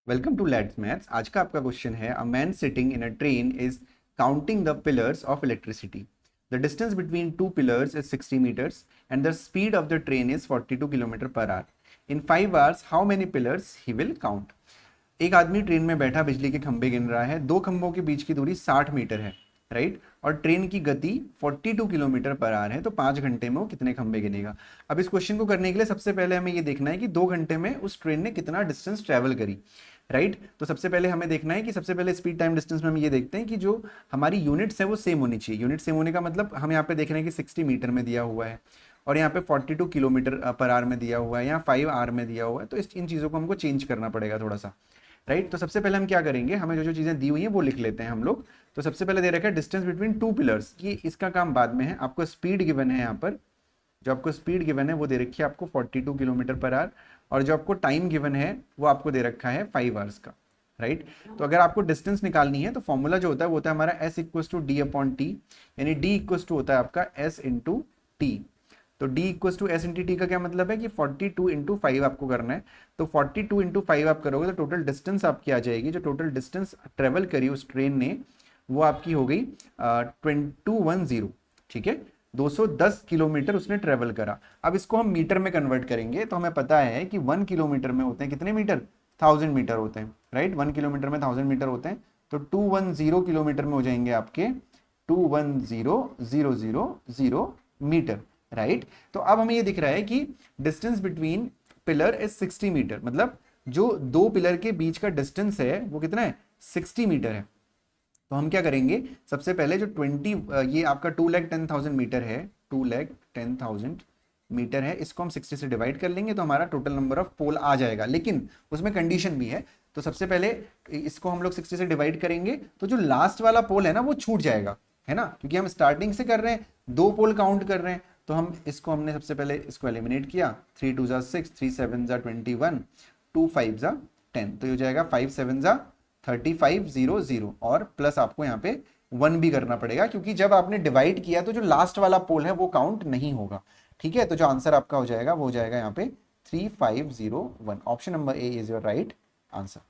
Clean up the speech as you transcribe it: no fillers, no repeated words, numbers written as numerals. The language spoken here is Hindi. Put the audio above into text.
Welcome to let's maths. आज का आपका क्वेश्चन है a man sitting in a train is counting the pillars of electricity. The distance between two pillars is 60 meters and the speed of the train is 42 kilometre per hour. In 5 hours how many pillars he will count. एक आदमी ट्रेन में बैठा बिजली के खंभे गिन रहा है। दो खंभों के बीच की दूरी 60 मीटर है, राइट, और ट्रेन की गति 42 किलोमीटर पर आवर है। तो 5 घंटे में वो कितने खंभे गिनेगा। अब इस क्वेश्चन को करने के लिए सबसे पहले हमें ये देखना है कि 2 घंटे में उस ट्रेन ने कितना डिस्टेंस ट्रेवल करी, राइट। तो सबसे पहले हमें देखना है कि सबसे पहले स्पीड टाइम डिस्टेंस में हम ये देखते हैं कि जो हमारी यूनिट्स है वो सेम होनी चाहिए। यूनिट सेम होने का मतलब हम यहाँ पे देख रहे हैं कि 60 मीटर में दिया हुआ है और यहाँ पे 42 किलोमीटर पर आवर में दिया हुआ है, यहाँ 5 hour में दिया हुआ है। तो इन चीज़ों को हमको चेंज करना पड़ेगा थोड़ा सा, राइट। तो सबसे पहले हम क्या करेंगे, हमें जो जो चीज़ें दी हुई हैं वो लिख लेते हैं हम लोग। तो सबसे पहले दे रखा है डिस्टेंस बिटवीन टू पिलर्स, ये इसका काम बाद में है। आपको स्पीड गिवन है यहाँ पर, जो आपको स्पीड गिवन है वो दे रखी है आपको 42 किलोमीटर पर आवर, और जो आपको टाइम गिवन है वो आपको दे रखा है 5 hours का, राइट। तो अगर आपको डिस्टेंस निकालनी है तो फॉर्मूला जो होता है वो होता है हमारा S equals to D upon T, यानी D इक्वल्स टू होता है आपका S इंटू टी। तो D equals to S into T का क्या मतलब है कि 42 इंटू 5 आपको करना है। तो 42 इंटू 5 आप करोगे तो टोटल डिस्टेंस आपकी आ जाएगी, जो टोटल डिस्टेंस ट्रेवल करी उस ट्रेन ने वो आपकी हो गई 210, ठीक है। 210 किलोमीटर उसने ट्रेवल करा। अब इसको हम मीटर में कन्वर्ट करेंगे तो हमें पता है कि 1 किलोमीटर में होते हैं कितने मीटर, 1000 मीटर होते हैं, राइट। 1 किलोमीटर में 1000 मीटर होते हैं। तो 210 किलोमीटर में हो जाएंगे आपके 210,000 मीटर, राइट। तो अब हमें ये दिख रहा है कि distance between pillar is 60 metre, मतलब जो दो पिलर के बीच का डिस्टेंस है वो कितना है, 60 मीटर है। तो हम क्या करेंगे, सबसे पहले जो 20 ये आपका 2,10,000 मीटर है, 2,10,000 मीटर है, इसको हम 60 से डिवाइड कर लेंगे तो हमारा टोटल नंबर ऑफ पोल आ जाएगा। लेकिन उसमें कंडीशन भी है। तो सबसे पहले इसको हम लोग 60 से डिवाइड करेंगे तो जो लास्ट वाला पोल है ना वो छूट जाएगा, है ना, क्योंकि हम स्टार्टिंग से कर रहे हैं, दो पोल काउंट कर रहे हैं। तो हम इसको हमने सबसे पहले इसको एलिमिनेट किया। 3 2 6, 3 7 21, 2 5 10, तो ये हो जाएगा 5 7 3500, और प्लस आपको यहाँ पे 1 भी करना पड़ेगा क्योंकि जब आपने डिवाइड किया तो जो लास्ट वाला पोल है वो काउंट नहीं होगा, ठीक है। तो जो आंसर आपका हो जाएगा वो हो जाएगा यहाँ पे 3501। Option number A is your right answer.